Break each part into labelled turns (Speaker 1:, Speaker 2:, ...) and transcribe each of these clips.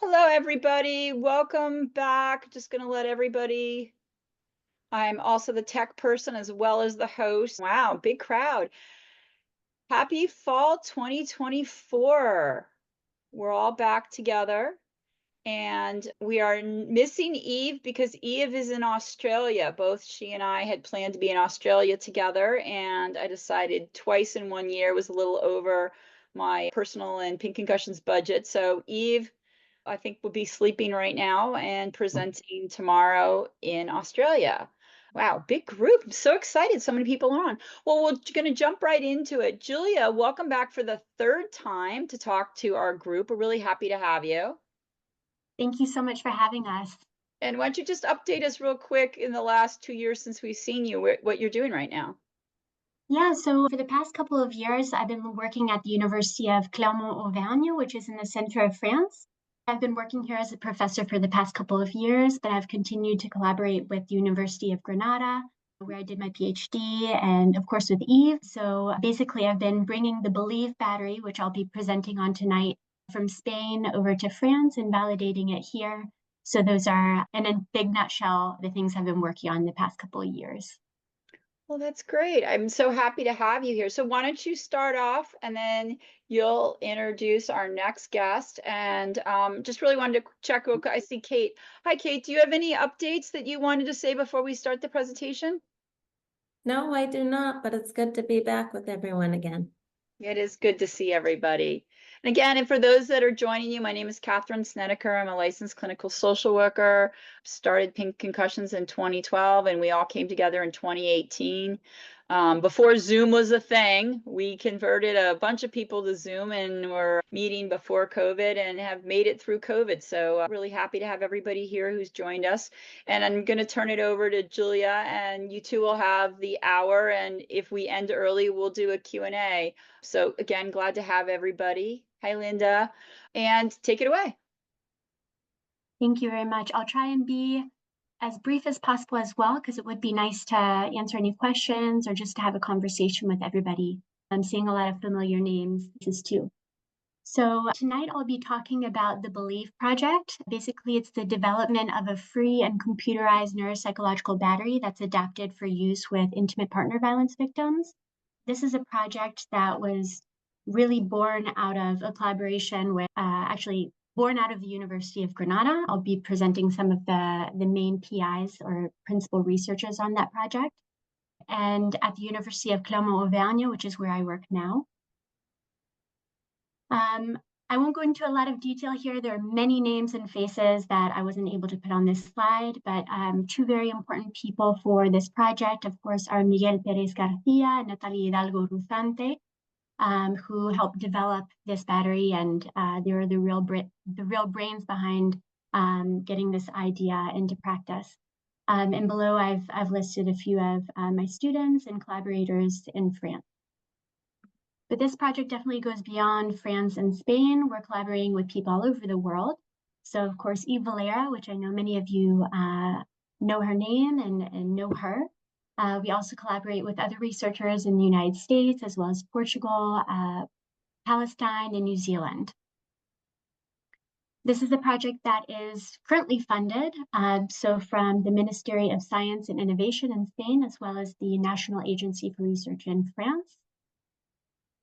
Speaker 1: Hello, everybody. Welcome back. Just going to let everybody. I'm also the tech person as well as the host. Wow, big crowd. Happy fall 2024. We're all back together and we are missing Eve because Eve is in Australia. Both she and I had planned to be in Australia together, and I decided twice in 1 year was a little over my personal and Pink Concussions budget. So Eve, I think, will be sleeping right now and presenting tomorrow in Australia. Wow, big group. I'm so excited. So many people are on. Well, we're going to jump right into it. Julia, welcome back for the third time to talk to our group. We're really happy to have you.
Speaker 2: Thank you so much for having us.
Speaker 1: And why don't you just update us real quick in the last 2 years since we've seen you, what you're doing right now?
Speaker 2: Yeah, so for the past couple of years, I've been working at the University of Clermont-Auvergne, which is in the center of France. I've been working here as a professor for the past couple of years, but I've continued to collaborate with the University of Granada, where I did my PhD, and of course with Eve. So basically, I've been bringing the Believe battery, which I'll be presenting on tonight, from Spain over to France and validating it here. So those are, in a big nutshell, the things I've been working on the past couple of years.
Speaker 1: Well, that's great. I'm so happy to have you here. So why don't you start off and then you'll introduce our next guest. And just really wanted to check real quick. I see Kate. Hi, Kate. Do you have any updates that you wanted to say before we start the presentation?
Speaker 3: No, I do not, but it's good to be back with everyone again.
Speaker 1: It is good to see everybody. And again, and for those that are joining you, my name is Catherine Snedeker. I'm a licensed clinical social worker. Started Pink Concussions in 2012, and we all came together in 2018. Before Zoom was a thing, we converted a bunch of people to Zoom and were meeting before COVID and have made it through COVID. So really happy to have everybody here who's joined us. And I'm going to turn it over to Julia, and you two will have the hour. And if we end early, we'll do a Q&A. So again, glad to have everybody. Hi, Linda. And take it away.
Speaker 2: Thank you very much. I'll try and be as brief as possible as well, because it would be nice to answer any questions or just to have a conversation with everybody. I'm seeing a lot of familiar names too. So tonight I'll be talking about the Believe project. Basically, it's the development of a free and computerized neuropsychological battery that's adapted for use with intimate partner violence victims. This is a project that was really born out of a collaboration with born out of the University of Granada. I'll be presenting some of the main PIs or principal researchers on that project. And at the University of Clermont-Auvergne, which is where I work now. I won't go into a lot of detail here. There are many names and faces that I wasn't able to put on this slide, but two very important people for this project, of course, are Miguel Perez Garcia and Natalia Hidalgo Ruzante, who helped develop this battery, and they were the real brains behind getting this idea into practice. And below, I've listed a few of my students and collaborators in France. But this project definitely goes beyond France and Spain. We're collaborating with people all over the world. So, of course, Eve Valera, which I know many of you know her name and know her. We also collaborate with other researchers in the United States, as well as Portugal, Palestine, and New Zealand. This is a project that is currently funded, so from the Ministry of Science and Innovation in Spain, as well as the National Agency for Research in France.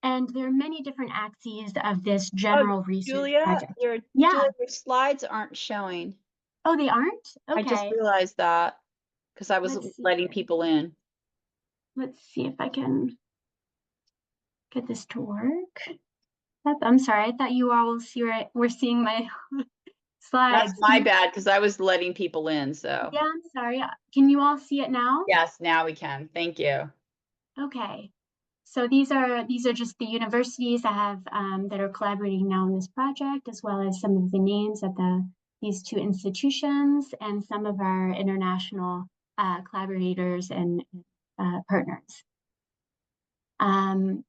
Speaker 2: And there are many different axes of this general research project.
Speaker 1: Julia, your slides aren't showing.
Speaker 2: Oh, they aren't? Okay.
Speaker 1: I just realized that because I was letting people in.
Speaker 2: Let's see if I can get this to work. I'm sorry, I thought you all were seeing my slides.
Speaker 1: That's my bad, because I was letting people in, so.
Speaker 2: Yeah, I'm sorry. Can you all see it now?
Speaker 1: Yes, now we can. Thank you.
Speaker 2: Okay. So these are just the universities that have that are collaborating now on this project, as well as some of the names of these two institutions and some of our international collaborators and partners. And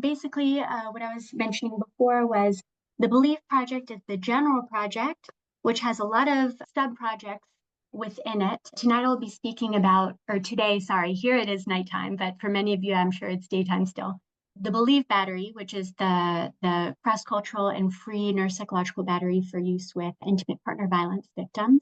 Speaker 2: basically, what I was mentioning before was the Believe project is the general project, which has a lot of sub-projects within it. Tonight I'll be speaking about, or today, sorry, here it is nighttime, but for many of you, I'm sure it's daytime still. the Believe battery, which is the cross-cultural and free neuropsychological battery for use with intimate partner violence victims.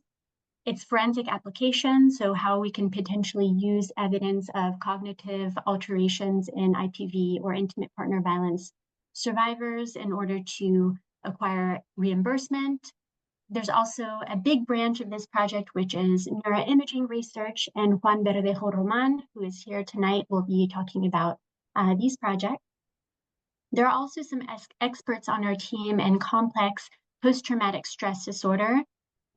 Speaker 2: Its forensic application, so how we can potentially use evidence of cognitive alterations in IPV or intimate partner violence survivors in order to acquire reimbursement. There's also a big branch of this project, which is neuroimaging research, and Juan Verdejo Roman, who is here tonight, will be talking about these projects. There are also some experts on our team in complex post-traumatic stress disorder,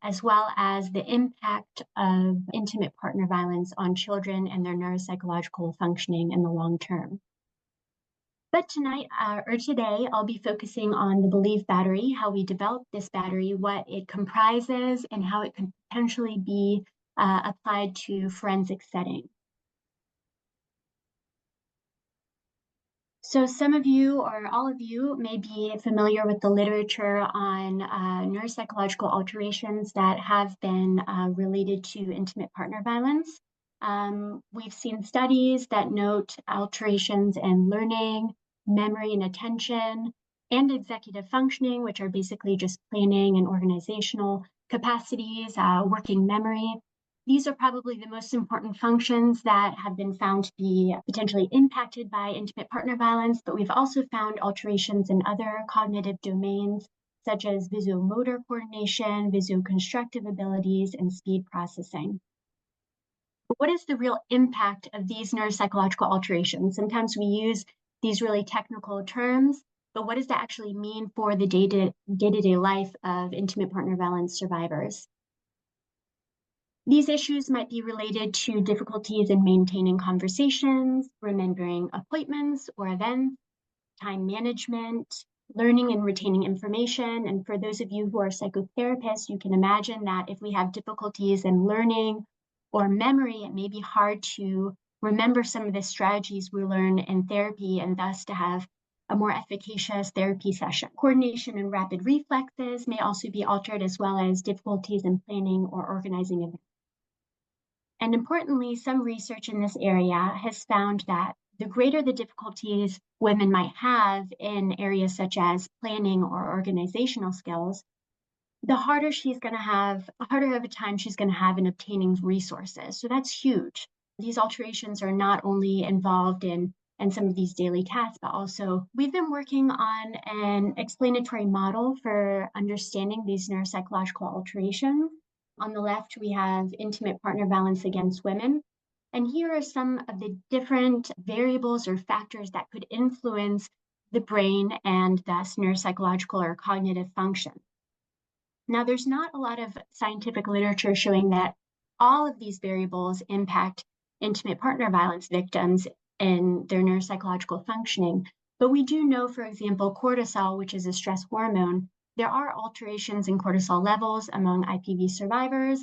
Speaker 2: as well as the impact of intimate partner violence on children and their neuropsychological functioning in the long term. But tonight, or today, I'll be focusing on the Believe battery, how we developed this battery, what it comprises, and how it can potentially be applied to forensic settings. So some of you or all of you may be familiar with the literature on neuropsychological alterations that have been related to intimate partner violence. We've seen studies that note alterations in learning, memory and attention, and executive functioning, which are basically just planning and organizational capacities, working memory. These are probably the most important functions that have been found to be potentially impacted by intimate partner violence, but we've also found alterations in other cognitive domains, such as visuomotor coordination, visuoconstructive abilities, and speed processing. But what is the real impact of these neuropsychological alterations? Sometimes we use these really technical terms, but what does that actually mean for the day-to-day life of intimate partner violence survivors? These issues might be related to difficulties in maintaining conversations, remembering appointments or events, time management, learning and retaining information. And for those of you who are psychotherapists, you can imagine that if we have difficulties in learning or memory, it may be hard to remember some of the strategies we learn in therapy and thus to have a more efficacious therapy session. Coordination and rapid reflexes may also be altered, as well as difficulties in planning or organizing events. And importantly, some research in this area has found that the greater the difficulties women might have in areas such as planning or organizational skills, the harder of a time she's going to have in obtaining resources. So that's huge. These alterations are not only involved in some of these daily tasks, but also we've been working on an explanatory model for understanding these neuropsychological alterations. On the left, we have intimate partner violence against women. And here are some of the different variables or factors that could influence the brain and thus neuropsychological or cognitive function. Now, there's not a lot of scientific literature showing that all of these variables impact intimate partner violence victims in their neuropsychological functioning. But we do know, for example, cortisol, which is a stress hormone, there are alterations in cortisol levels among IPV survivors.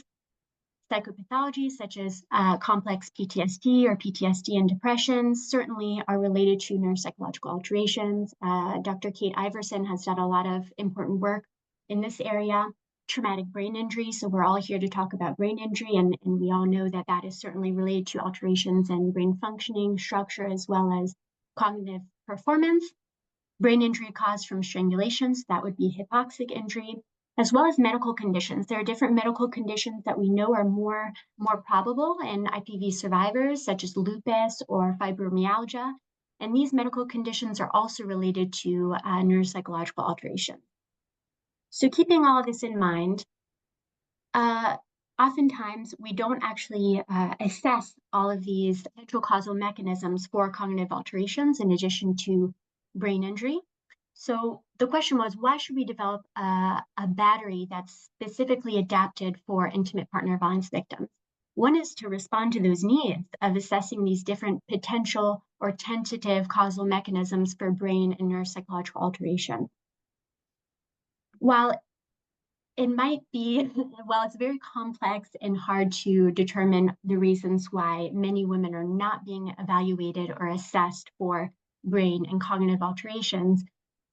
Speaker 2: Psychopathologies such as complex PTSD or PTSD and depression certainly are related to neuropsychological alterations. Dr. Kate Iverson has done a lot of important work in this area. Traumatic brain injury, so we're all here to talk about brain injury, and we all know that that is certainly related to alterations in brain functioning, structure, as well as cognitive performance. Brain injury caused from strangulation, so that would be hypoxic injury, as well as medical conditions. There are different medical conditions that we know are more probable in IPV survivors, such as lupus or fibromyalgia, and these medical conditions are also related to neuropsychological alterations. So keeping all of this in mind, oftentimes we don't actually assess all of these potential causal mechanisms for cognitive alterations in addition to brain injury. So the question was, why should we develop a battery that's specifically adapted for intimate partner violence victims? One is to respond to those needs of assessing these different potential or tentative causal mechanisms for brain and neuropsychological alteration. While it might be, well, it's very complex and hard to determine the reasons why many women are not being evaluated or assessed for brain and cognitive alterations,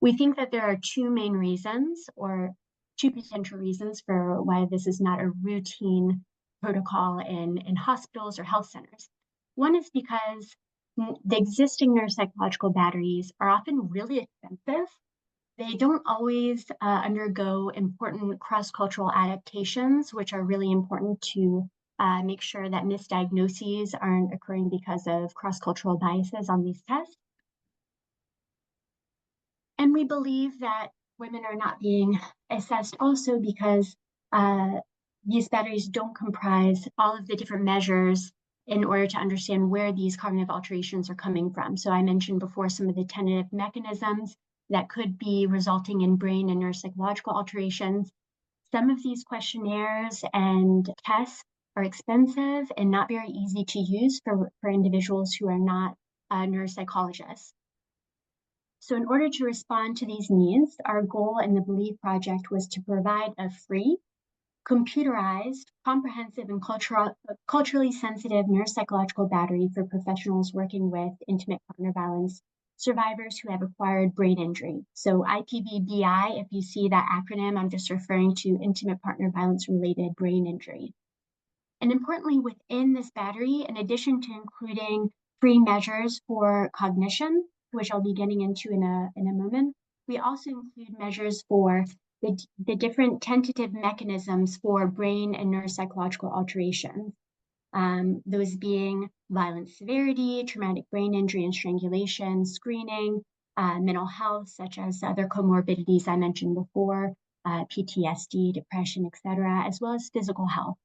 Speaker 2: we think that there are two main reasons, or two potential reasons for why this is not a routine protocol in hospitals or health centers. One is because the existing neuropsychological batteries are often really expensive. They don't always undergo important cross-cultural adaptations, which are really important to make sure that misdiagnoses aren't occurring because of cross-cultural biases on these tests. And we believe that women are not being assessed also because these batteries don't comprise all of the different measures in order to understand where these cognitive alterations are coming from. So I mentioned before some of the tentative mechanisms that could be resulting in brain and neuropsychological alterations. Some of these questionnaires and tests are expensive and not very easy to use for individuals who are not neuropsychologists. So in order to respond to these needs, our goal in the Believe project was to provide a free, computerized, comprehensive, and culturally sensitive neuropsychological battery for professionals working with intimate partner violence survivors who have acquired brain injury. So IPV-TBI, if you see that acronym, I'm just referring to intimate partner violence related brain injury. And importantly, within this battery, in addition to including free measures for cognition, which I'll be getting into in a moment, we also include measures for the different tentative mechanisms for brain and neuropsychological alterations. Those being violent severity, traumatic brain injury and strangulation, screening, mental health, such as other comorbidities I mentioned before, PTSD, depression, etc., as well as physical health,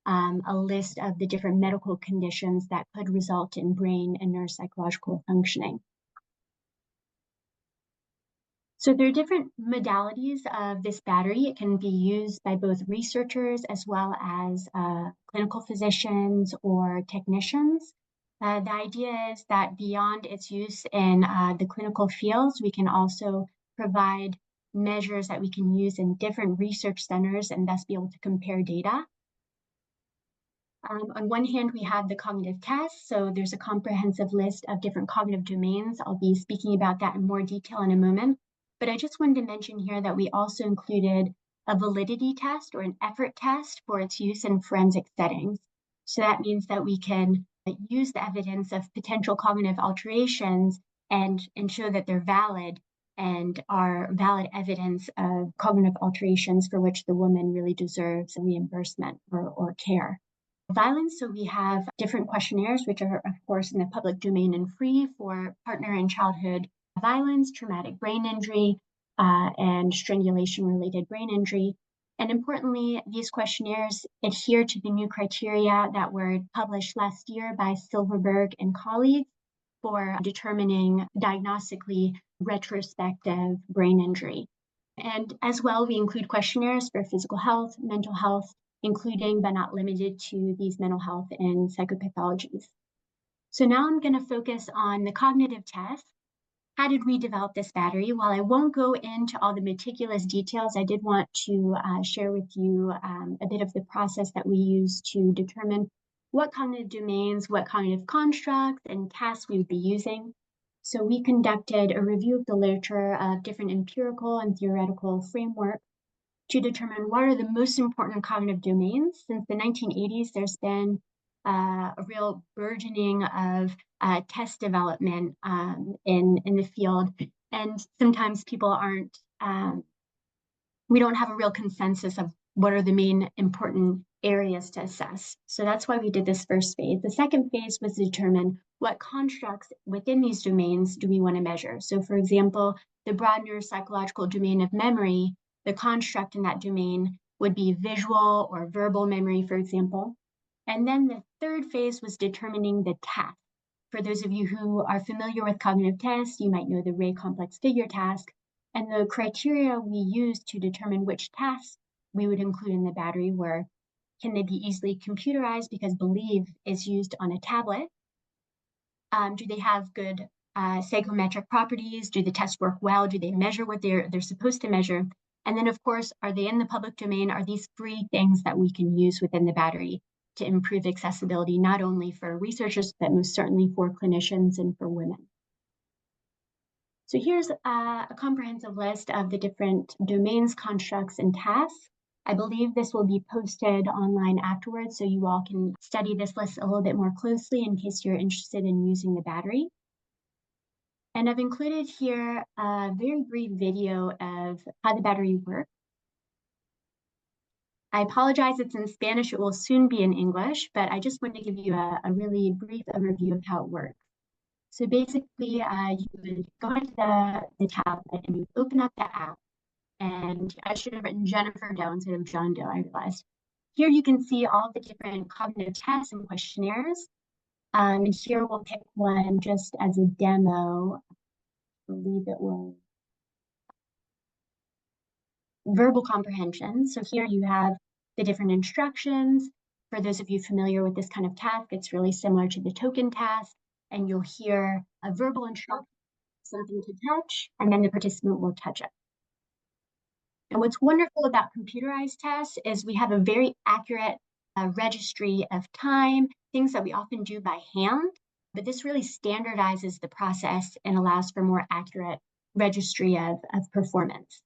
Speaker 2: a list of the different medical conditions that could result in brain and neuropsychological functioning. So there are different modalities of this battery. It can be used by both researchers as well as clinical physicians or technicians. The idea is that beyond its use in the clinical fields, we can also provide measures that we can use in different research centers and thus be able to compare data. On one hand, we have the cognitive tests. So there's a comprehensive list of different cognitive domains. I'll be speaking about that in more detail in a moment. But I just wanted to mention here that we also included a validity test or an effort test for its use in forensic settings. So that means that we can use the evidence of potential cognitive alterations and show that they're valid and are valid evidence of cognitive alterations for which the woman really deserves reimbursement or care. Violence, so we have different questionnaires, which are, of course, in the public domain and free for partner and childhood violence, traumatic brain injury, and strangulation-related brain injury. And importantly, these questionnaires adhere to the new criteria that were published last year by Silverberg and colleagues for determining diagnostically retrospective brain injury. And as well, we include questionnaires for physical health, mental health, including but not limited to these mental health and psychopathologies. So now I'm going to focus on the cognitive tests. How did we develop this battery? While I won't go into all the meticulous details, I did want to share with you a bit of the process that we use to determine what cognitive domains, what cognitive constructs and tasks we would be using. So we conducted a review of the literature of different empirical and theoretical frameworks to determine what are the most important cognitive domains. Since the 1980s, there's been a real burgeoning of test development in the field. And sometimes people aren't, we don't have a real consensus of what are the main important areas to assess. So that's why we did this first phase. The second phase was to determine what constructs within these domains do we want to measure. So for example, the broad neuropsychological domain of memory, the construct in that domain would be visual or verbal memory, for example. And then the third phase was determining the task. For those of you who are familiar with cognitive tests, you might know the Ray complex figure task. And the criteria we used to determine which tasks we would include in the battery were, can they be easily computerized because Believe is used on a tablet? Do they have good psychometric properties? Do the tests work well? Do they measure what they're supposed to measure? And then, of course, are they in the public domain? Are these free things that we can use within the battery to improve accessibility, not only for researchers, but most certainly for clinicians and for women? So here's a comprehensive list of the different domains, constructs, and tasks. I believe this will be posted online afterwards, so you all can study this list a little bit more closely in case you're interested in using the battery. And I've included here a very brief video of how the battery works. I apologize, it's in Spanish. It will soon be in English, but I just want to give you a really brief overview of how it works. So basically, you would go into the tablet and you open up the app. And I should have written Jennifer Doe instead of John Doe, I realized. Here you can see all the different cognitive tests and questionnaires. And here we'll pick one just as a demo. I believe it was verbal comprehension. So here you have the different instructions. For those of you familiar with this kind of task, it's really similar to the token task. And you'll hear a verbal instruction, something to touch, and then the participant will touch it. And what's wonderful about computerized tests is we have a very accurate registry of time, things that we often do by hand, but this really standardizes the process and allows for more accurate registry of performance.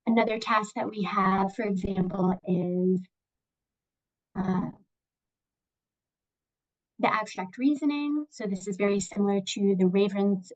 Speaker 2: Another task that we have, for example, is the abstract reasoning. So this is very similar to the Raven's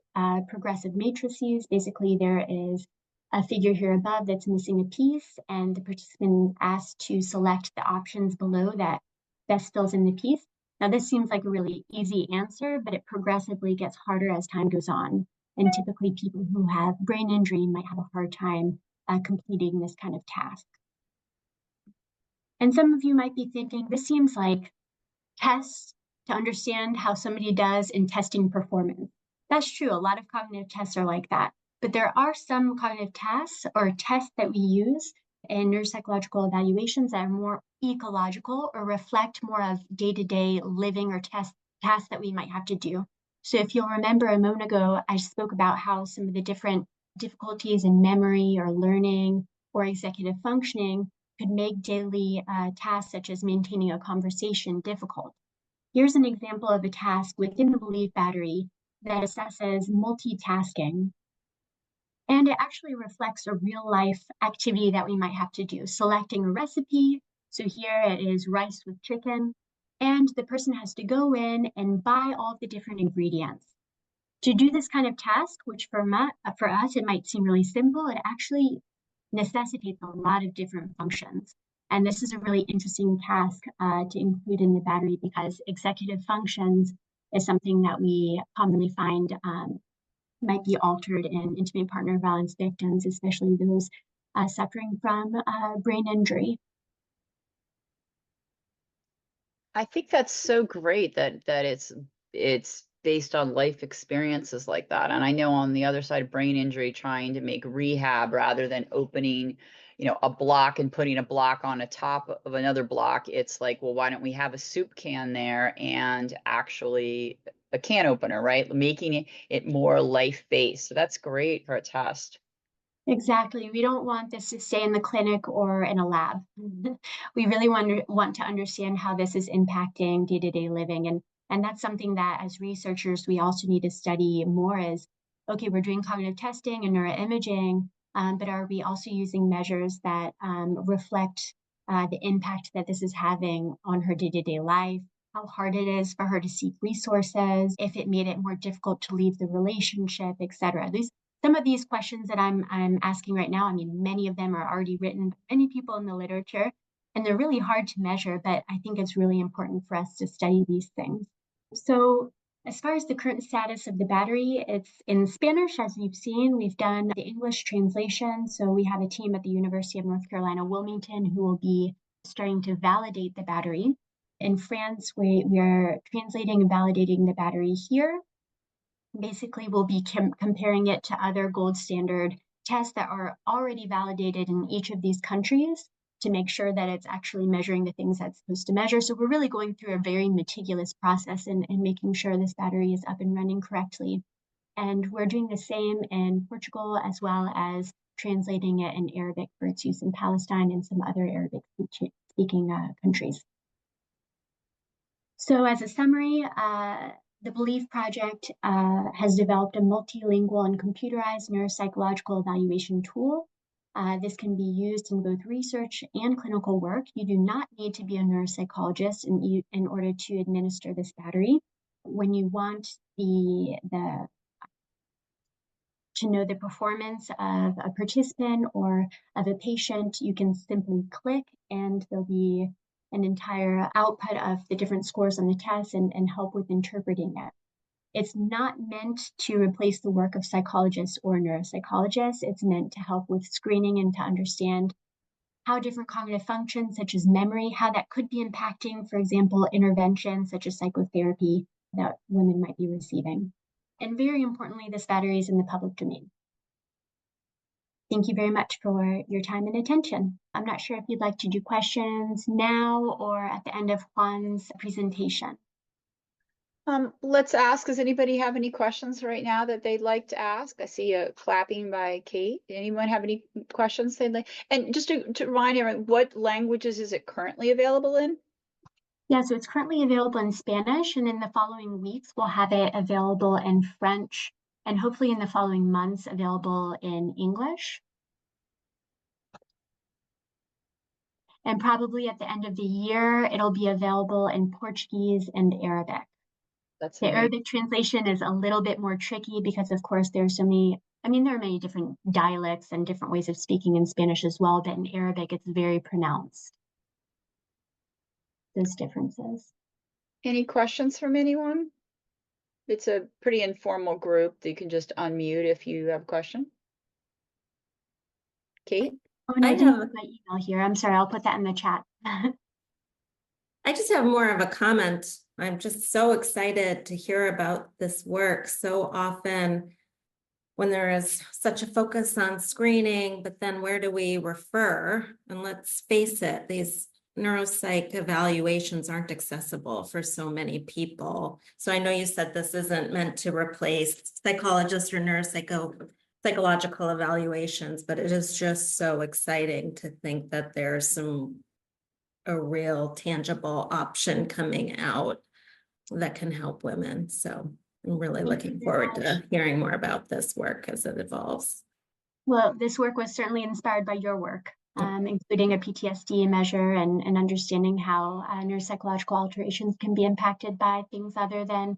Speaker 2: progressive matrices. Basically, there is a figure here above that's missing a piece, and the participant is asked to select the options below that best fills in the piece. Now, this seems like a really easy answer, but it progressively gets harder as time goes on. And typically, people who have brain injury might have a hard time completing this kind of task. And some of you might be thinking, this seems like tests to understand how somebody does in testing performance. That's true. A lot of cognitive tests are like that. But there are some cognitive tasks or tests that we use in neuropsychological evaluations that are more ecological or reflect more of day-to-day living or tasks that we might have to do. So if you'll remember a moment ago, I spoke about how some of the different difficulties in memory or learning or executive functioning could make daily tasks such as maintaining a conversation difficult. Here's an example of a task within the Believe battery that assesses multitasking. And it actually reflects a real life activity that we might have to do, selecting a recipe. So here it is rice with chicken. And the person has to go in and buy all the different ingredients. To do this kind of task, which for us, it might seem really simple, it actually necessitates a lot of different functions. And this is a really interesting task to include in the battery because executive functions is something that we commonly find might be altered in intimate partner violence victims, especially those suffering from brain injury.
Speaker 1: I think that's so great that it's based on life experiences like that. And I know on the other side of brain injury, trying to make rehab rather than opening, a block and putting a block on a top of another block, it's like, well, why don't we have a soup can there and actually a can opener, right? Making it more life-based. So that's great for a test.
Speaker 2: Exactly. We don't want this to stay in the clinic or in a lab. We really want to understand how this is impacting day-to-day living. And that's something that as researchers, we also need to study more is, okay, we're doing cognitive testing and neuroimaging, but are we also using measures that reflect the impact that this is having on her day-to-day life, how hard it is for her to seek resources, if it made it more difficult to leave the relationship, et cetera. Some of these questions that I'm asking right now, I mean, many of them are already written by many people in the literature, and they're really hard to measure, but I think it's really important for us to study these things. So as far as the current status of the battery, it's in Spanish, as you've seen. We've done the English translation. So we have a team at the University of North Carolina, Wilmington, who will be starting to validate the battery. In France, we are translating and validating the battery here. Basically, we'll be comparing it to other gold standard tests that are already validated in each of these countries to make sure that it's actually measuring the things that's supposed to measure. So we're really going through a very meticulous process in making sure this battery is up and running correctly. And we're doing the same in Portugal, as well as translating it in Arabic for its use in Palestine and some other Arabic-speaking countries. So as a summary, the Believe project has developed a multilingual and computerized neuropsychological evaluation tool This can be used in both research and clinical work. You do not need to be a neuropsychologist in order to administer this battery. When you want to know the performance of a participant or of a patient, you can simply click and there'll be an entire output of the different scores on the test and help with interpreting it. It's not meant to replace the work of psychologists or neuropsychologists. It's meant to help with screening and to understand how different cognitive functions, such as memory, how that could be impacting, for example, interventions such as psychotherapy that women might be receiving. And very importantly, this battery is in the public domain. Thank you very much for your time and attention. I'm not sure if you'd like to do questions now or at the end of Juan's presentation.
Speaker 1: Let's ask, does anybody have any questions right now that they'd like to ask? I see a clapping by Kate. Anyone have any questions they'd like? And just to remind everyone, what languages is it currently available in?
Speaker 2: Yeah, so it's currently available in Spanish, and in the following weeks, we'll have it available in French, and hopefully in the following months, available in English. And probably at the end of the year, it'll be available in Portuguese and Arabic.
Speaker 1: That's
Speaker 2: the
Speaker 1: amazing.
Speaker 2: Arabic translation is a little bit more tricky because, of course, there's so many, there are many different dialects and different ways of speaking in Spanish as well, but in Arabic, it's very pronounced. Those differences.
Speaker 1: Any questions from anyone? It's a pretty informal group. You can just unmute if you have a question. Kate?
Speaker 2: Oh, and I didn't put my email here. I'm sorry, I'll put that in the chat.
Speaker 3: I just have more of a comment. I'm just so excited to hear about this work. So often when there is such a focus on screening, but then where do we refer? And let's face it, these neuropsych evaluations aren't accessible for so many people. So I know you said this isn't meant to replace psychologists or neuropsychological evaluations, but it is just so exciting to think that there's a real tangible option coming out that can help women. So I'm really looking forward to hearing more about this work as it evolves.
Speaker 2: Well, this work was certainly inspired by your work, including a PTSD measure and understanding how neuropsychological alterations can be impacted by things other than,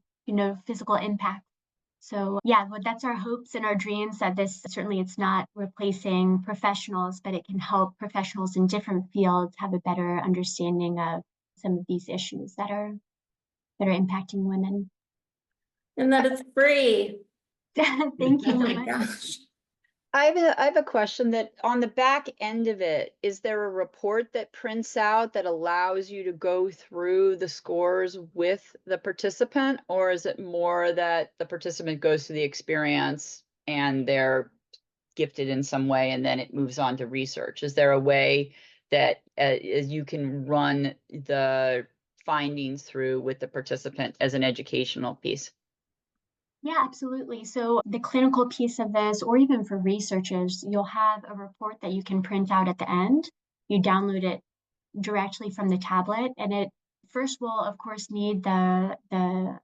Speaker 2: physical impact. So yeah, well, that's our hopes and our dreams that this, certainly it's not replacing professionals, but it can help professionals in different fields have a better understanding of some of these issues that are impacting women.
Speaker 3: And that it's free.
Speaker 2: Thank you so much.
Speaker 3: Gosh.
Speaker 1: I have a question that on the back end of it, is there a report that prints out that allows you to go through the scores with the participant, or is it more that the participant goes through the experience and they're gifted in some way and then it moves on to research? Is there a way that you can run the findings through with the participant as an educational piece?
Speaker 2: Yeah, absolutely. So the clinical piece of this, or even for researchers, you'll have a report that you can print out at the end. You download it directly from the tablet, and it first will, of course, need the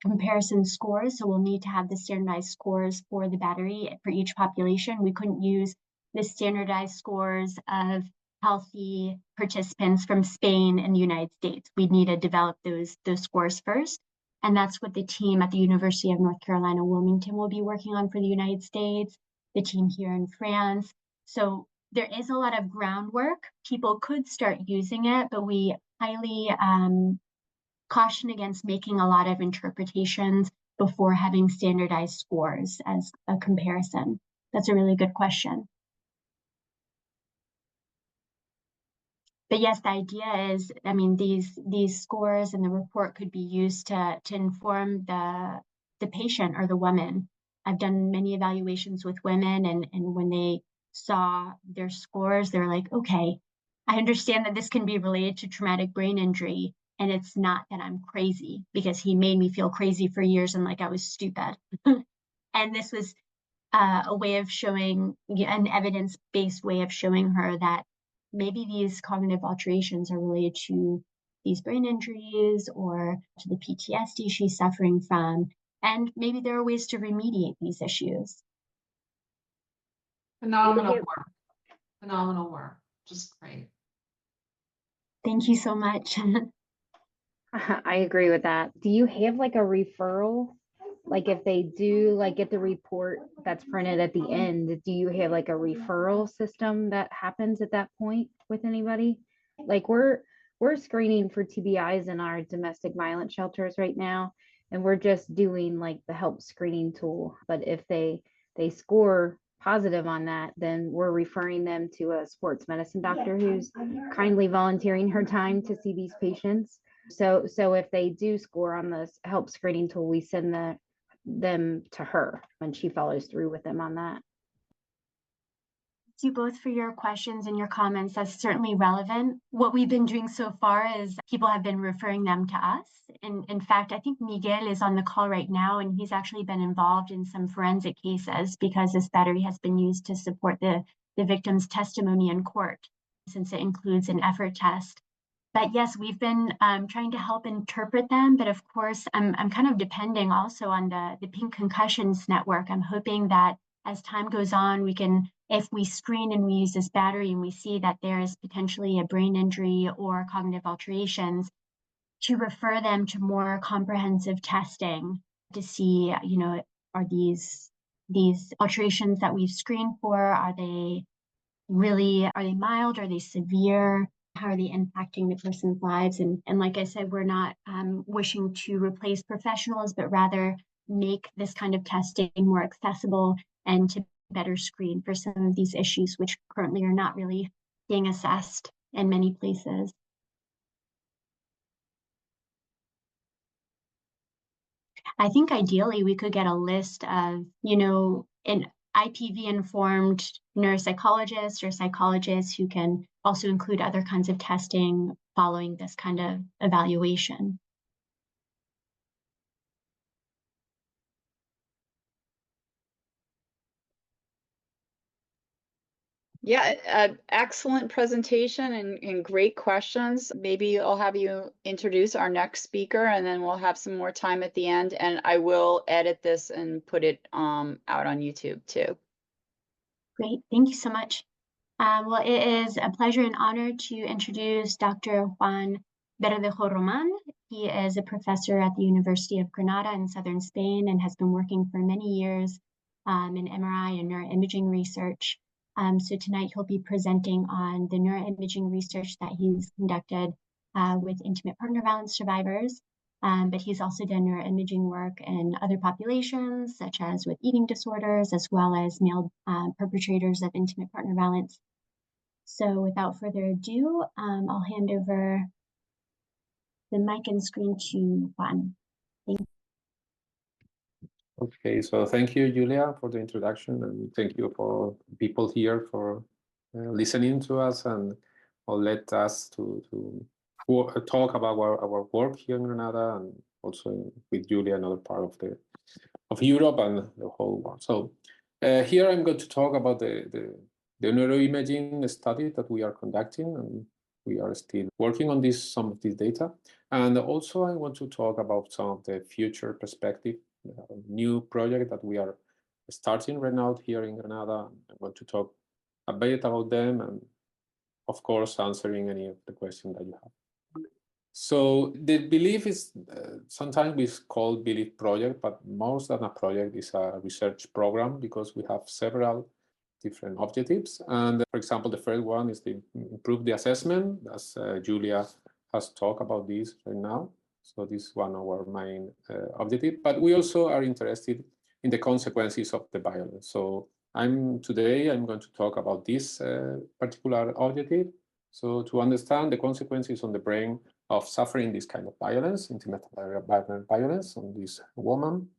Speaker 2: comparison scores. So we'll need to have the standardized scores for the battery for each population. We couldn't use the standardized scores of healthy participants from Spain and the United States. We'd need to develop those scores first. And that's what the team at the University of North Carolina, Wilmington will be working on for the United States, the team here in France. So there is a lot of groundwork. People could start using it, but we highly caution against making a lot of interpretations before having standardized scores as a comparison. That's a really good question. But yes, the idea is, these scores and the report could be used to inform the patient or the woman. I've done many evaluations with women, and when they saw their scores, they're like, okay, I understand that this can be related to traumatic brain injury, and it's not that I'm crazy, because he made me feel crazy for years and like I was stupid. And this was a way of showing, an evidence-based way of showing her that maybe these cognitive alterations are related to these brain injuries or to the PTSD she's suffering from, and maybe there are ways to remediate these issues.
Speaker 4: Phenomenal work. phenomenal work. Just great.
Speaker 2: Thank you so much.
Speaker 5: I agree with that. Do you have like a referral? Like if they do like get the report that's printed at the end, do you have like a referral system that happens at that point with anybody? Like we're screening for TBIs in our domestic violence shelters right now, and we're just doing like the help screening tool. But if they score positive on that, then we're referring them to a sports medicine doctor who's kindly volunteering her time to see these patients. So if they do score on this help screening tool, we send them to her and she follows through with them on that.
Speaker 2: Thank you both for your questions and your comments. That's certainly relevant. What we've been doing so far is people have been referring them to us. And in fact, I think Miguel is on the call right now, and he's actually been involved in some forensic cases because this battery has been used to support the victim's testimony in court, since it includes an effort test. But yes, we've been trying to help interpret them. But of course, I'm kind of depending also on the Pink Concussions Network. I'm hoping that as time goes on, we can, if we screen and we use this battery and we see that there is potentially a brain injury or cognitive alterations, to refer them to more comprehensive testing to see, you know, are these alterations that we've screened for, are they mild? Are they severe? How are they impacting the person's lives? And like I said, we're not wishing to replace professionals, but rather make this kind of testing more accessible and to better screen for some of these issues, which currently are not really being assessed in many places. I think ideally we could get a list of, you know, an IPV-informed neuropsychologists or psychologists who can also include other kinds of testing following this kind of evaluation.
Speaker 1: Yeah, excellent presentation and great questions. Maybe I'll have you introduce our next speaker and then we'll have some more time at the end, and I will edit this and put it out on YouTube too.
Speaker 2: Great, thank you so much. Well, it is a pleasure and honor to introduce Dr. Juan Verdejo Roman. He is a professor at the University of Granada in southern Spain and has been working for many years in MRI and neuroimaging research. So tonight he'll be presenting on the neuroimaging research that he's conducted with intimate partner violence survivors. But he's also done neuroimaging work in other populations, such as with eating disorders, as well as male perpetrators of intimate partner violence. So without further ado, I'll hand over the mic and screen to Juan. Thank you.
Speaker 6: Okay, so thank you, Julia, for the introduction, and thank you for people here for listening to us and let us to talk about our work here in Granada and also with Julia, another part of Europe and the whole world. So here I'm going to talk about the neuroimaging study that we are conducting, and we are still working on some of this data. And also I want to talk about some of the future perspective, new project that we are starting right now here in Granada. I want to talk a bit about them and of course answering any of the questions that you have. So the belief is sometimes we call belief project, but most than a project is a research program because we have several different objectives. And for example, the first one is to improve the assessment, as Julia has talked about this right now. So this is one of our main objectives, but we also are interested in the consequences of the violence. So today I'm going to talk about this particular objective. So to understand the consequences on the brain of suffering this kind of violence, intimate violence on this woman,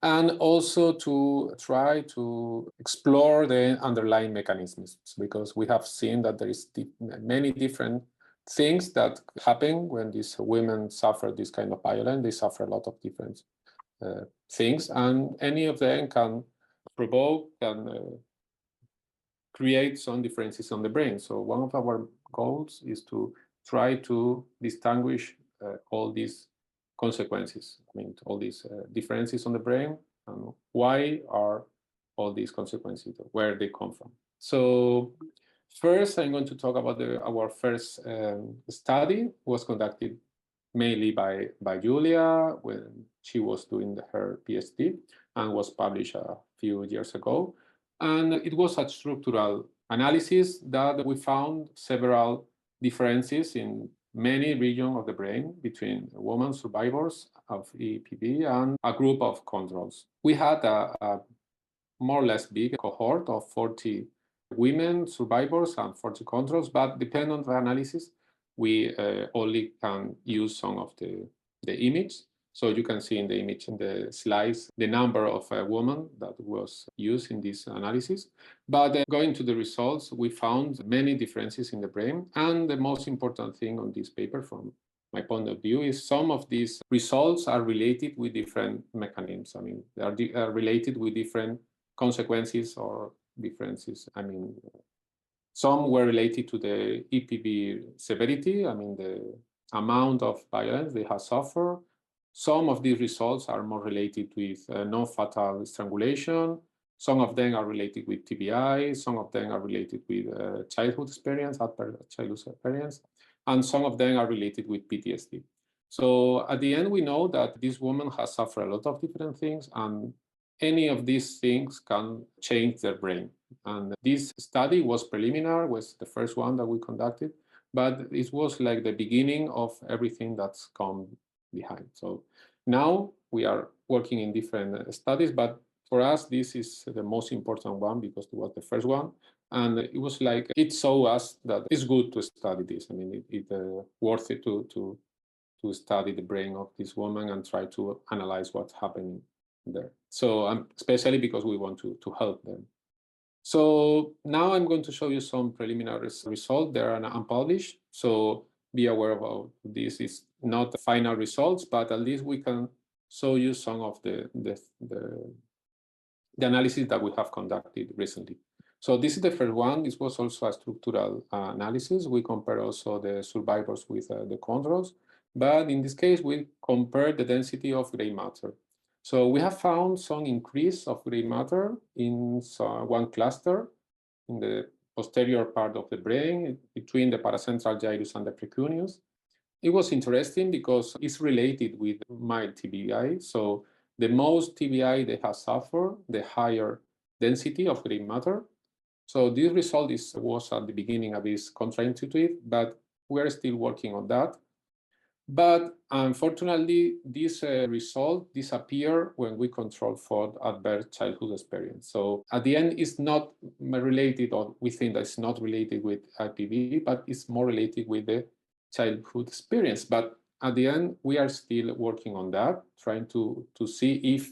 Speaker 6: and also to try to explore the underlying mechanisms, because we have seen that there is many different things that happen when these women suffer this kind of violence. They suffer a lot of different things, and any of them can provoke and create some differences on the brain. So one of our goals is to try to distinguish all these consequences. I mean, all these differences on the brain, and why are all these consequences, where they come from. So first, I'm going to talk about our first study was conducted mainly by Julia when she was doing her PhD and was published a few years ago. And it was a structural analysis that we found several differences in many regions of the brain between women survivors of EPV and a group of controls. We had a more or less big cohort of 40 women survivors and 40 controls, but depending on the analysis, we only can use some of the image. So you can see in the image in the slides the number of women that was used in this analysis. But going to the results, we found many differences in the brain. And the most important thing on this paper from my point of view is some of these results are related with different mechanisms. I mean, they are related with different consequences or differences. I mean, some were related to the EPV severity, I mean, the amount of violence they have suffered. Some of these results are more related with non-fatal strangulation. Some of them are related with TBI. Some of them are related with childhood experience, adverse childhood experience. And some of them are related with PTSD. So at the end, we know that this woman has suffered a lot of different things, and any of these things can change their brain. And this study was preliminary, was the first one that we conducted, but it was like the beginning of everything that's come behind. So now we are working in different studies, but for us, this is the most important one because it was the first one. And it was like, it showed us that it's good to study this. I mean, it's worth it to study the brain of this woman and try to analyze what's happening there. So especially because we want to help them. So now I'm going to show you some preliminary results. They are unpublished. So be aware of this is not the final results, but at least we can show you some of the analysis that we have conducted recently. So this is the first one. This was also a structural analysis. We compare also the survivors with the controls. But in this case, we compare the density of gray matter. So we have found some increase of gray matter in one cluster in the posterior part of the brain between the paracentral gyrus and the precuneus. It was interesting because it's related with mild TBI. So the most TBI they have suffered, the higher density of gray matter. So this result was at the beginning a bit counterintuitive, but we're still working on that. But unfortunately, this result disappeared when we control for adverse childhood experience. So at the end, it's not related, or we think that it's not related with IPV, but it's more related with the childhood experience. But at the end, we are still working on that, trying to see if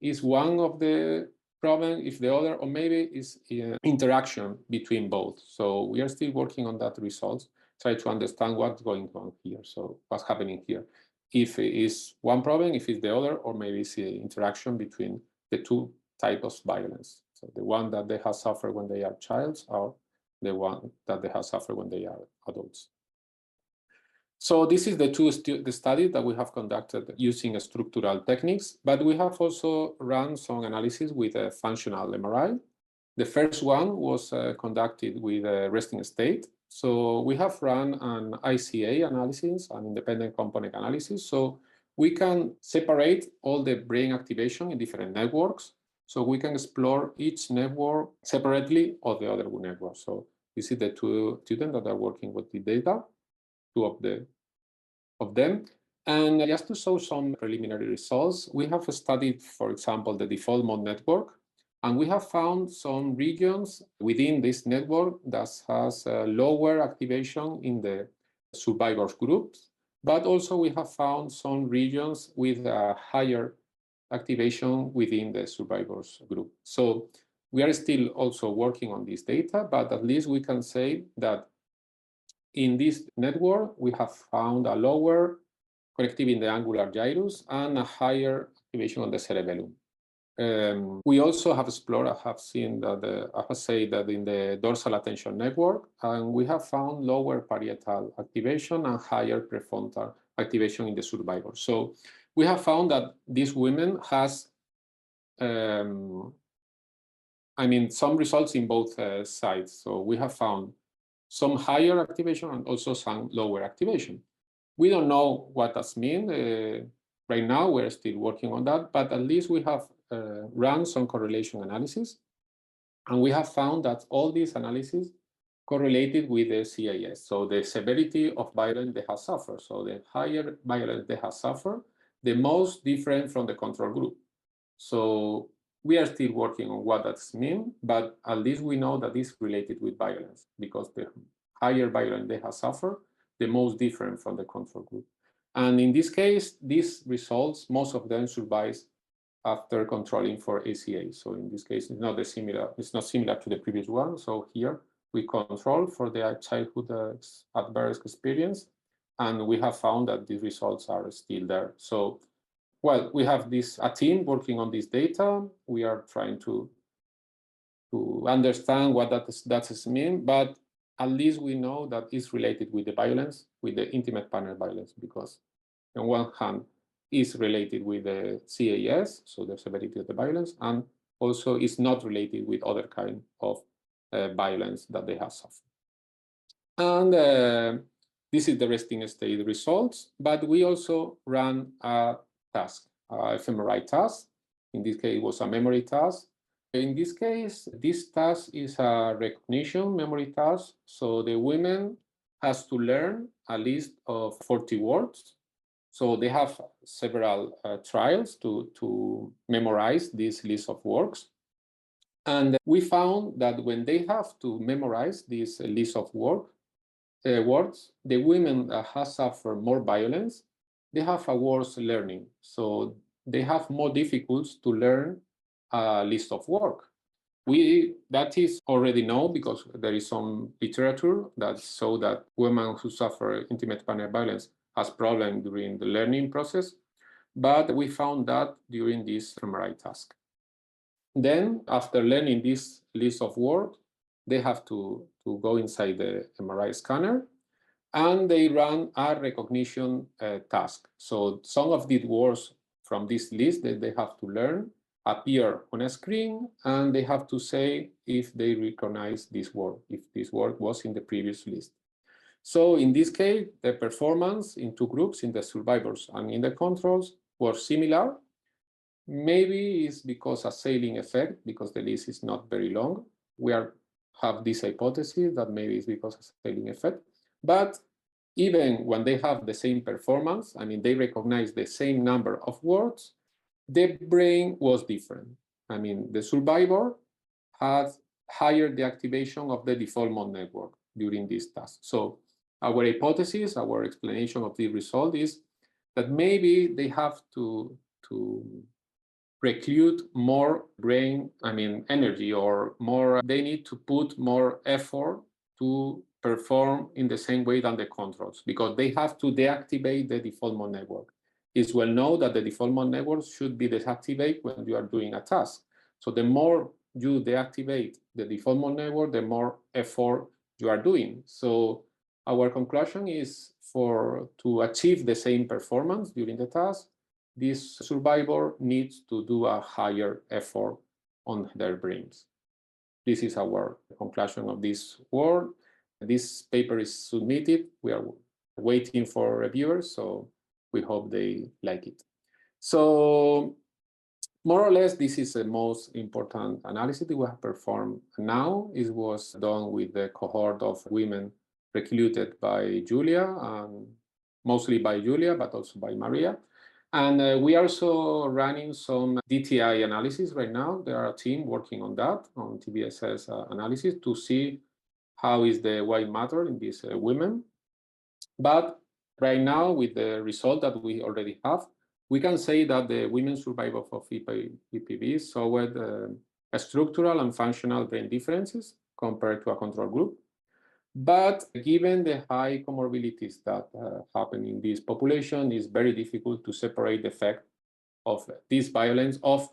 Speaker 6: is one of the problem, if the other, or maybe it's interaction between both. So we are still working on that results, try to understand what's going on here. So what's happening here? If it is one problem, if it's the other, or maybe it's the interaction between the two types of violence. So the one that they have suffered when they are childs, or the one that they have suffered when they are adults. So this is the study that we have conducted using structural techniques, but we have also run some analysis with a functional MRI. The first one was conducted with a resting state. So we have run an ICA analysis, an independent component analysis. So we can separate all the brain activation in different networks. So we can explore each network separately of the other network. So this is the two students that are working with the data, two of them. And just to show some preliminary results, we have studied, for example, the default mode network. And we have found some regions within this network that has lower activation in the survivors groups, but also we have found some regions with a higher activation within the survivors group. So we are still also working on this data, but at least we can say that in this network, we have found a lower connectivity in the angular gyrus and a higher activation on the cerebellum. We also have explored, I have seen that, I have said that in the dorsal attention network, and we have found lower parietal activation and higher prefrontal activation in the survivors. So we have found that these women has a some results in both sides. So we have found some higher activation and also some lower activation. We don't know what that means. Right now, we're still working on that, but at least we have run some correlation analysis. And we have found that all these analyses correlated with the CAS. So the severity of violence they have suffered. So the higher violence they have suffered, the most different from the control group. So we are still working on what that means, but at least we know that it's related with violence, because the higher violence they have suffered, the most different from the control group. And in this case, these results, most of them survive after controlling for ACA. So in this case, it's not similar to the previous one. So here we control for the childhood adverse experience, and we have found that these results are still there. So, well, we have a team working on this data. We are trying to understand what that means, but at least we know that it's related with the violence, with the intimate partner violence, because on one hand, is related with the CAS, so the severity of the violence, and also is not related with other kind of violence that they have suffered. And this is the resting state results, but we also ran a task, fMRI task. In this case, it was a memory task. In this case, this task is a recognition memory task. So the women has to learn a list of 40 words. So they have several trials to memorize this list of words. And we found that when they have to memorize this list of words, the women that have suffered more violence, they have a worse learning. So they have more difficulties to learn a list of work. That is already known, because there is some literature that shows that women who suffer intimate partner violence has problems during the learning process, but we found that during this fMRI task. Then, after learning this list of words, they have to go inside the MRI scanner, and they run a recognition task. So some of the words from this list that they have to learn appear on a screen, and they have to say if they recognize this word, if this word was in the previous list. So in this case, the performance in two groups, in the survivors and in the controls, were similar. Maybe it's because a sailing effect, because the list is not very long. We have this hypothesis that maybe it's because of a sailing effect. But even when they have the same performance, they recognize the same number of words, the brain was different. The survivor had higher deactivation of the default mode network during this task. So our hypothesis, our explanation of the result is that maybe they have to recruit more brain, energy, or more, they need to put more effort to perform in the same way than the controls, because they have to deactivate the default mode network. It's well known that the default mode network should be deactivated when you are doing a task. So the more you deactivate the default mode network, the more effort you are doing. So our conclusion is to achieve the same performance during the task, this survivor needs to do a higher effort on their brains. This is our conclusion of this work. This paper is submitted. We are waiting for reviewers, so we hope they like it. So more or less, this is the most important analysis that we have performed now. It was done with the cohort of women recruited by Julia, and mostly by Julia, but also by Maria. And we are also running some DTI analysis right now. There are a team working on that, on TBSS analysis, to see how is the white matter in these women. But right now, with the result that we already have, we can say that the women survivors of IPV showed structural and functional brain differences compared to a control group. But given the high comorbidities that happen in this population, it's very difficult to separate the effect of this violence from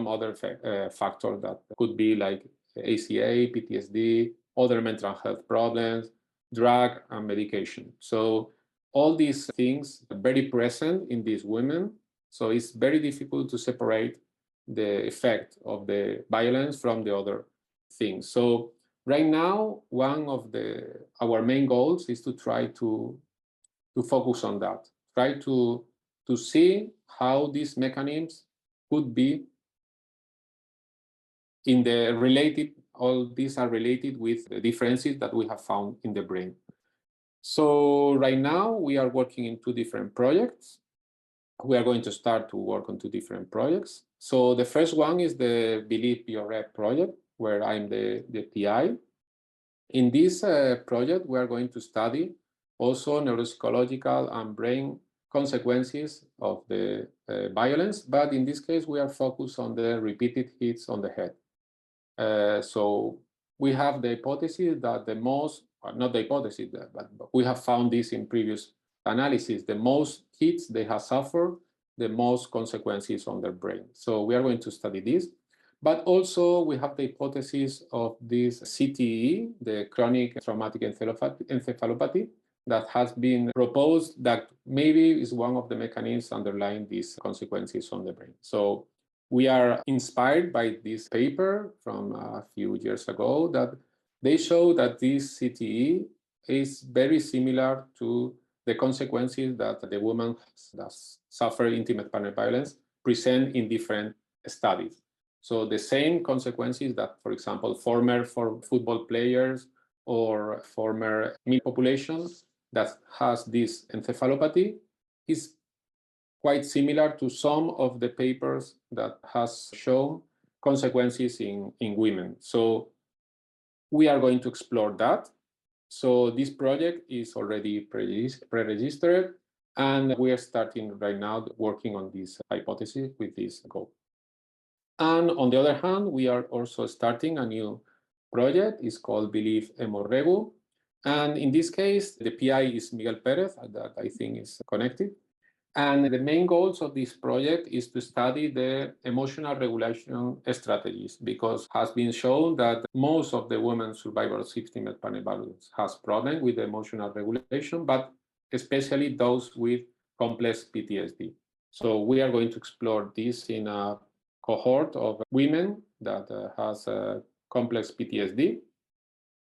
Speaker 6: other factors that could be like ACA, PTSD, other mental health problems, drug and medication. So all these things are very present in these women. So it's very difficult to separate the effect of the violence from the other things. So right now, one of our main goals is to try to focus on that, try to see how these mechanisms could be in the related, all these are related with the differences that we have found in the brain. So right now we are working in 2 different projects. We are going to start to work on 2 different projects. So the first one is the Believe BRF project, where I'm the PI. In this project, we are going to study also neuropsychological and brain consequences of the violence, but in this case, we are focused on the repeated hits on the head. So we have the hypothesis that the most, not the hypothesis, but we have found this in previous analysis, the most hits they have suffered, the most consequences on their brain. So we are going to study this. But also we have the hypothesis of this CTE, the chronic traumatic encephalopathy, that has been proposed that maybe is one of the mechanisms underlying these consequences on the brain. So we are inspired by this paper from a few years ago that they show that this CTE is very similar to the consequences that the women that suffer intimate partner violence present in different studies. So the same consequences that, for example, former football players or former male populations that has this encephalopathy is quite similar to some of the papers that has shown consequences in women. So we are going to explore that. So this project is already pre-registered, and we are starting right now working on this hypothesis with this goal. And on the other hand, we are also starting a new project. It's called Believe Emorrebu. And in this case, the PI is Miguel Perez, that I think is connected. And the main goals of this project is to study the emotional regulation strategies, because it has been shown that most of the women survivors of intimate partner violence has problems with emotional regulation, but especially those with complex PTSD. So we are going to explore this in a cohort of women that has complex PTSD.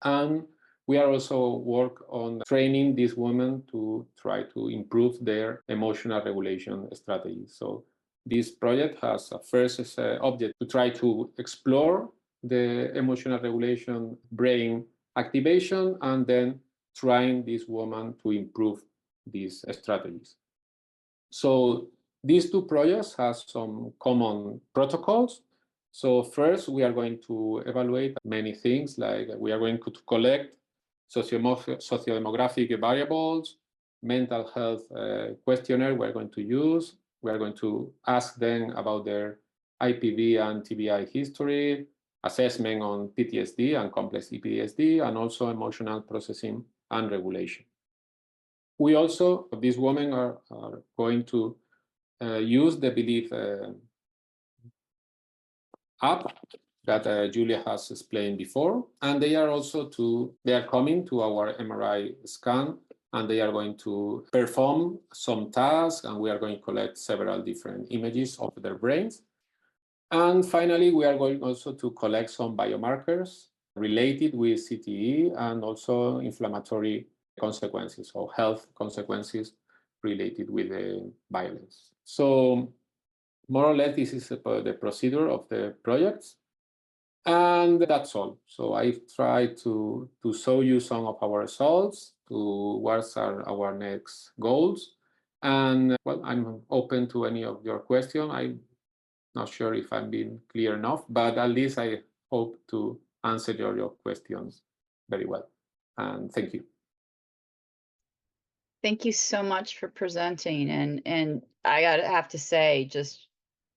Speaker 6: And we are also work on training these women to try to improve their emotional regulation strategies. So this project has a first object to try to explore the emotional regulation brain activation, and then trying this woman to improve these strategies. So these 2 projects have some common protocols. So first, we are going to evaluate many things, like we are going to collect sociodemographic variables, mental health questionnaire we're going to use. We are going to ask them about their IPV and TBI history, assessment on PTSD and complex PTSD, and also emotional processing and regulation. We also, these women are going to use the Believe app that Julia has explained before, and they are coming to our MRI scan, and they are going to perform some tasks, and we are going to collect several different images of their brains. And finally, we are going also to collect some biomarkers related with CTE and also inflammatory consequences or health consequences related with the violence. So more or less, this is the procedure of the projects. And that's all. So I've tried to show you some of our results, to what are our next goals. And well, I'm open to any of your questions. I'm not sure if I'm being clear enough, but at least I hope to answer your questions very well. And thank you.
Speaker 1: Thank you so much for presenting. And I have to say, just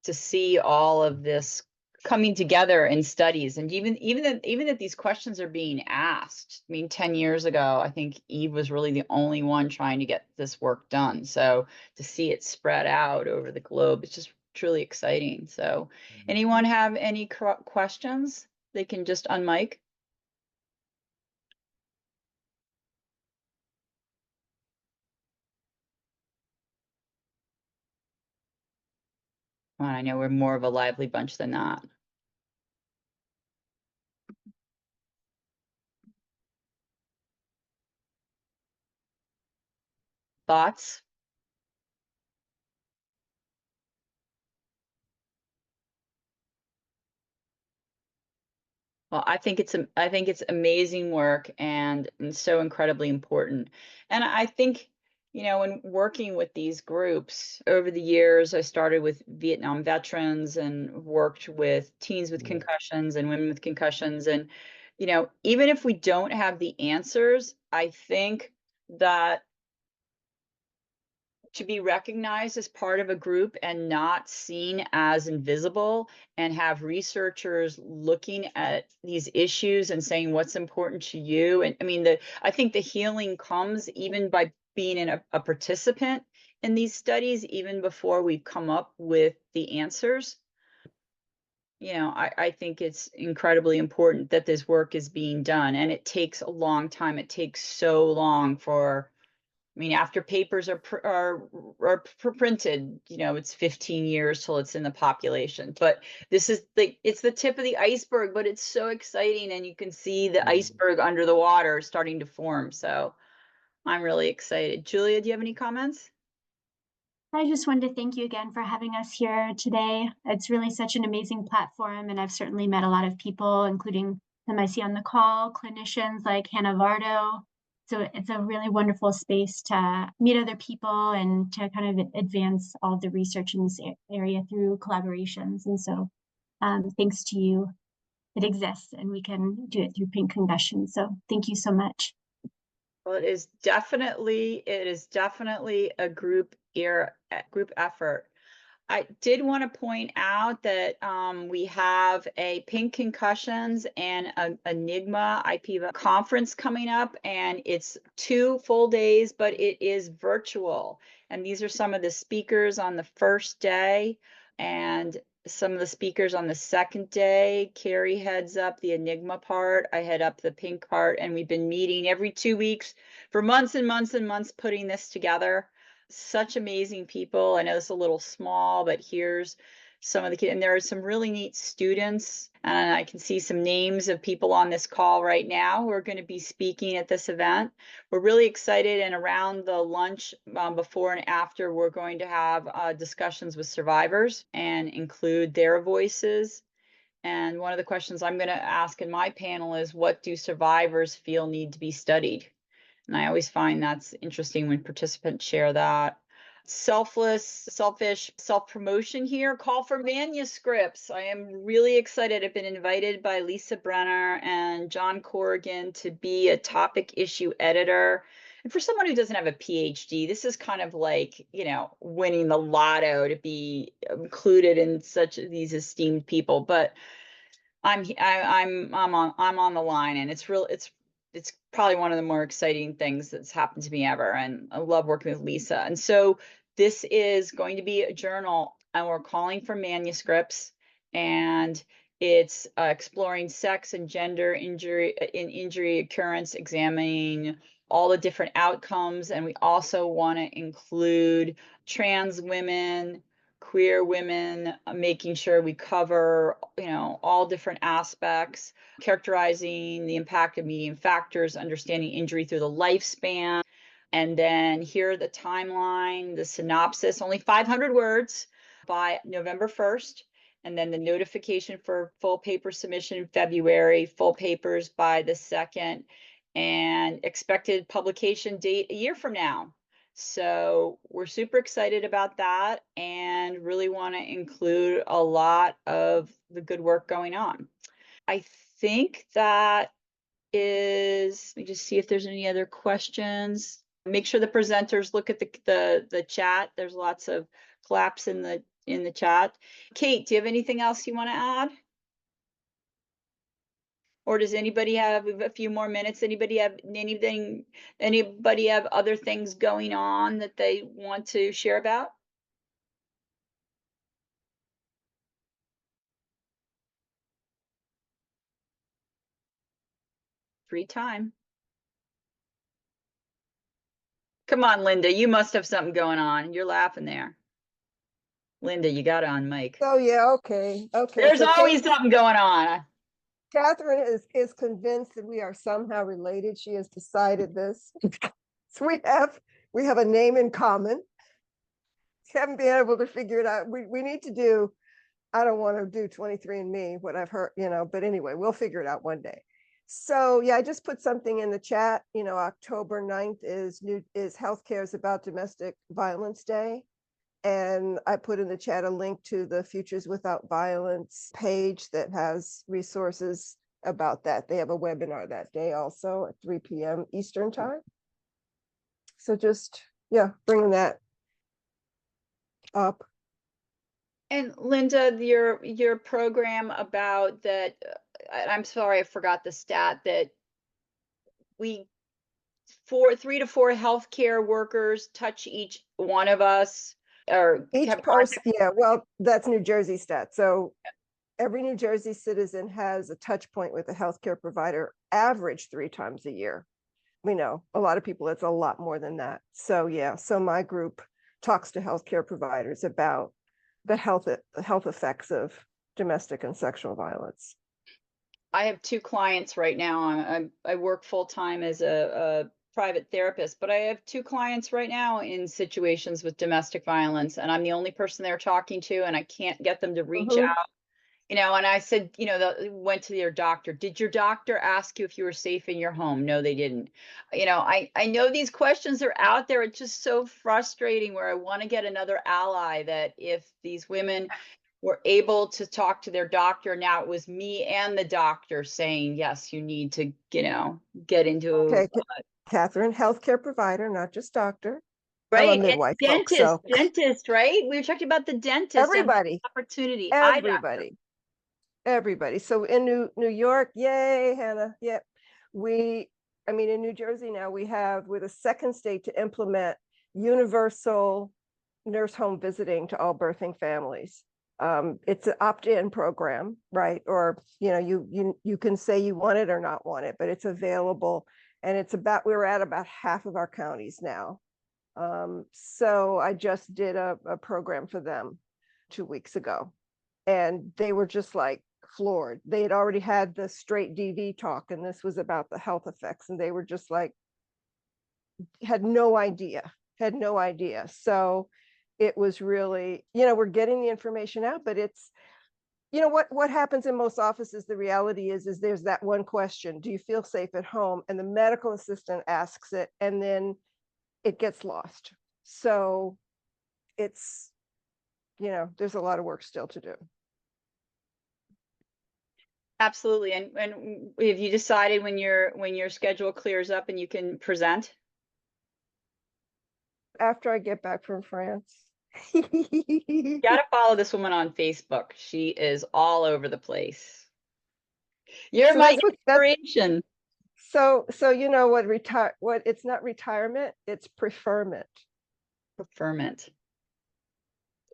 Speaker 1: to see all of this coming together in studies, and even that these questions are being asked. I mean, 10 years ago, I think Eve was really the only one trying to get this work done. So to see it spread out over the globe, it's just truly exciting. So anyone have any questions? They can just unmic. Well, I know we're more of a lively bunch than that. Thoughts? Well, I think it's amazing work and so incredibly important. And I think, you know, when working with these groups over the years, I started with Vietnam veterans and worked with teens with concussions and women with concussions. And, you know, even if we don't have the answers, I think that to be recognized as part of a group and not seen as invisible, and have researchers looking at these issues and saying what's important to you. And I mean, I think the healing comes even by being a participant in these studies, even before we've come up with the answers. You know, I think it's incredibly important that this work is being done, and it takes a long time. It takes so long for, I mean, after papers are printed, you know, it's 15 years till it's in the population. But this is it's the tip of the iceberg, but it's so exciting, and you can see the iceberg under the water starting to form. So I'm really excited. Julia, do you have any comments?
Speaker 2: I just wanted to thank you again for having us here today. It's really such an amazing platform, and I've certainly met a lot of people, including some I see on the call, clinicians like Hannah Vardo. So it's a really wonderful space to meet other people and to kind of advance all the research in this area through collaborations. And so thanks to you, it exists, and we can do it through Pink Concussion. So thank you so much.
Speaker 1: Well, it is definitely a group effort. I did want to point out that we have a Pink Concussions and a Enigma IPV conference coming up, and it's 2 full days, but it is virtual. And these are some of the speakers on the first day and some of the speakers on the second day. Carrie heads up the Enigma part, I head up the Pink part, and we've been meeting every 2 weeks for months and months and months putting this together. Such amazing people. I know it's a little small, but here's some of the kids, and there are some really neat students, and I can see some names of people on this call right now who are going to be speaking at this event. We're really excited, and around the lunch before and after, we're going to have discussions with survivors and include their voices. And one of the questions I'm going to ask in my panel is, what do survivors feel need to be studied? And I always find that's interesting when participants share that. Selfish self-promotion here. Call for manuscripts. I am really excited. I've been invited by Lisa Brenner and John Corrigan to be a topic issue editor. And for someone who doesn't have a PhD, this is kind of like, you know, winning the lotto to be included in such these esteemed people. But I'm on the line, and it's probably one of the more exciting things that's happened to me ever, and I love working with Lisa. And so this is going to be a journal, and we're calling for manuscripts, and it's exploring sex and gender injury occurrence, examining all the different outcomes, and we also want to include trans women, queer women, making sure we cover, you know, all different aspects, characterizing the impact of medium factors, understanding injury through the lifespan. And then here the timeline, the synopsis, only 500 words by November 1st. And then the notification for full paper submission in February, full papers by the 2nd, and expected publication date a year from now. So we're super excited about that, and really want to include a lot of the good work going on. I think that is, let me just see if there's any other questions. Make sure the presenters look at the chat. There's lots of claps in the chat. Kate, do you have anything else you want to add? Or does anybody have a few more minutes? Anybody have anything? Anybody have other things going on that they want to share about? Free time. Come on, Linda, you must have something going on. You're laughing there. Linda, you got it on mic.
Speaker 7: Oh, yeah, okay, okay.
Speaker 1: There's
Speaker 7: So
Speaker 1: always something going on.
Speaker 7: Catherine is convinced that we are somehow related. She has decided this. So we have a name in common. Haven't been able to figure it out. We need to do, I don't want to do 23andMe, what I've heard, but anyway, we'll figure it out one day. So yeah, I just put something in the chat, October 9th is Healthcare is About Domestic Violence Day. And I put in the chat a link to the Futures Without Violence page that has resources about that. They have a webinar that day also at 3 p.m. Eastern time. So just, yeah, bringing that up.
Speaker 1: And Linda, your program about that, I'm sorry, I forgot the stat that we 3 to 4 healthcare workers touch each one of us or
Speaker 7: Each
Speaker 1: have
Speaker 7: person, yeah, well, that's New Jersey stat. So every New Jersey citizen has a touch point with a healthcare provider, average 3 times a year. We know a lot of people, it's a lot more than that. So yeah, so my group talks to healthcare providers about the health effects of domestic and sexual violence.
Speaker 1: I have 2 clients right now. I work full time as a private therapist, but I have 2 clients right now in situations with domestic violence, and I'm the only person they're talking to, and I can't get them to reach out. And I said, went to your doctor. Did your doctor ask you if you were safe in your home? No, they didn't. I know these questions are out there. It's just so frustrating where I want to get another ally that if these women were able to talk to their doctor, now it was me and the doctor saying, yes, you need to, get into.
Speaker 7: Okay, Catherine, healthcare provider, not just doctor.
Speaker 1: Right.
Speaker 7: I'm a midwife, folks, so
Speaker 1: dentist, right? We were talking about the dentist.
Speaker 7: everybody,
Speaker 1: and opportunity.
Speaker 7: everybody. So in New York, yay, Hannah. Yep. In New Jersey now we're the second state to implement universal nurse home visiting to all birthing families. It's an opt-in program, right? Or, you can say you want it or not want it, but it's available. And we're at about half of our counties now. So I just did a program for them 2 weeks ago, and they were just like floored. They had already had the straight DV talk, and this was about the health effects, and they were just like, had no idea. So it was really, we're getting the information out, but it's, what happens in most offices, the reality is there's that one question: do you feel safe at home? And the medical assistant asks it, and then it gets lost. So it's, there's a lot of work still to do.
Speaker 1: Absolutely. And have you decided when your schedule clears up and you can present?
Speaker 7: After I get back from France.
Speaker 1: You gotta follow this woman on Facebook. She is all over the place. You're my inspiration.
Speaker 7: So what it's not retirement, it's preferment.
Speaker 1: Preferment.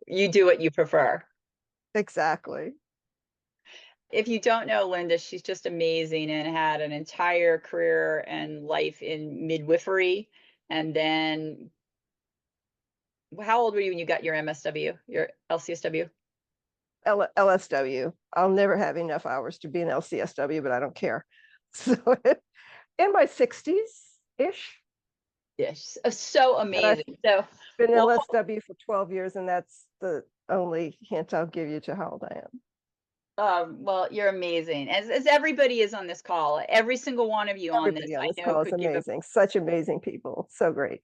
Speaker 1: You do what you prefer.
Speaker 7: Exactly.
Speaker 1: If you don't know Linda, she's just amazing and had an entire career and life in midwifery. And then, how old were you when you got your MSW, your LCSW?
Speaker 7: LSW. I'll never have enough hours to be an LCSW, but I don't care. So in my 60s-ish.
Speaker 1: Yes, so amazing. So
Speaker 7: been LSW for 12 years, and that's the only hint I'll give you to how old I am.
Speaker 1: Well, you're amazing, as everybody is on this call. Every single one of you on this
Speaker 7: call is amazing. Such amazing people. So great.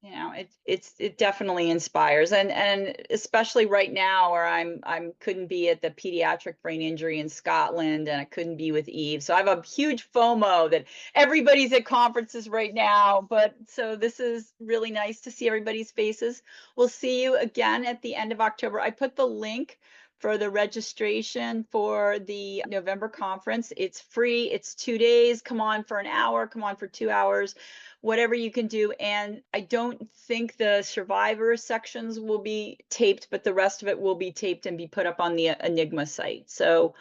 Speaker 1: It definitely inspires, and especially right now where I'm couldn't be at the pediatric brain injury in Scotland, and I couldn't be with Eve. So I have a huge FOMO that everybody's at conferences right now. But so this is really nice to see everybody's faces. We'll see you again at the end of October. I put the link for the registration for the November conference. It's free. It's 2 days. Come on for an hour. Come on for 2 hours. Whatever you can do. And I don't think the survivor sections will be taped, but the rest of it will be taped and be put up on the Enigma site. So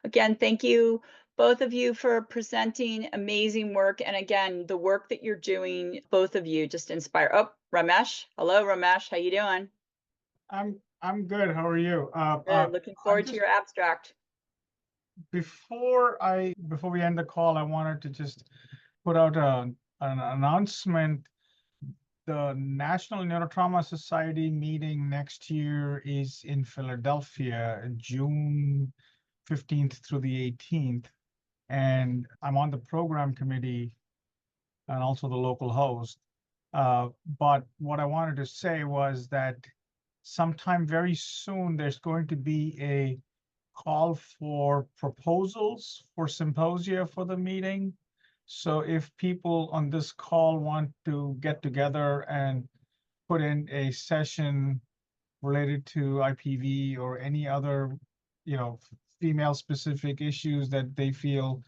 Speaker 1: again, thank you, both of you, for presenting amazing work. And again, the work that you're doing, both of you just inspire. Oh, Ramesh. Hello, Ramesh. How you doing?
Speaker 8: I'm good. How are you?
Speaker 1: Good. Looking forward to your abstract.
Speaker 8: Before we end the call, I wanted to just put out an announcement. The National Neurotrauma Society meeting next year is in Philadelphia, June 15th through the 18th. And I'm on the program committee and also the local host. But what I wanted to say was that sometime very soon, there's going to be a call for proposals for symposia for the meeting. So if people on this call want to get together and put in a session related to IPV or any other, female specific issues that they feel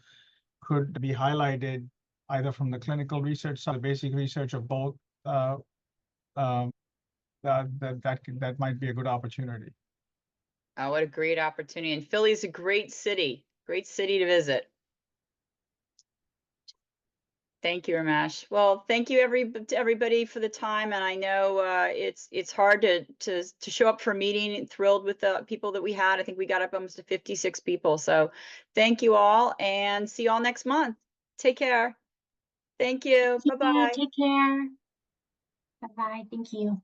Speaker 8: could be highlighted either from the clinical research side, the basic research, or both, that might be a good opportunity.
Speaker 1: Oh, what a great opportunity. And Philly's a great city to visit. Thank you, Ramesh. Well, thank you everybody for the time. And I know it's hard to show up for a meeting. Thrilled with the people that we had. I think we got up almost to 56 people. So thank you all, and see you all next month. Take care. Thank you. Bye-bye.
Speaker 2: Take care. Bye-bye. Thank you.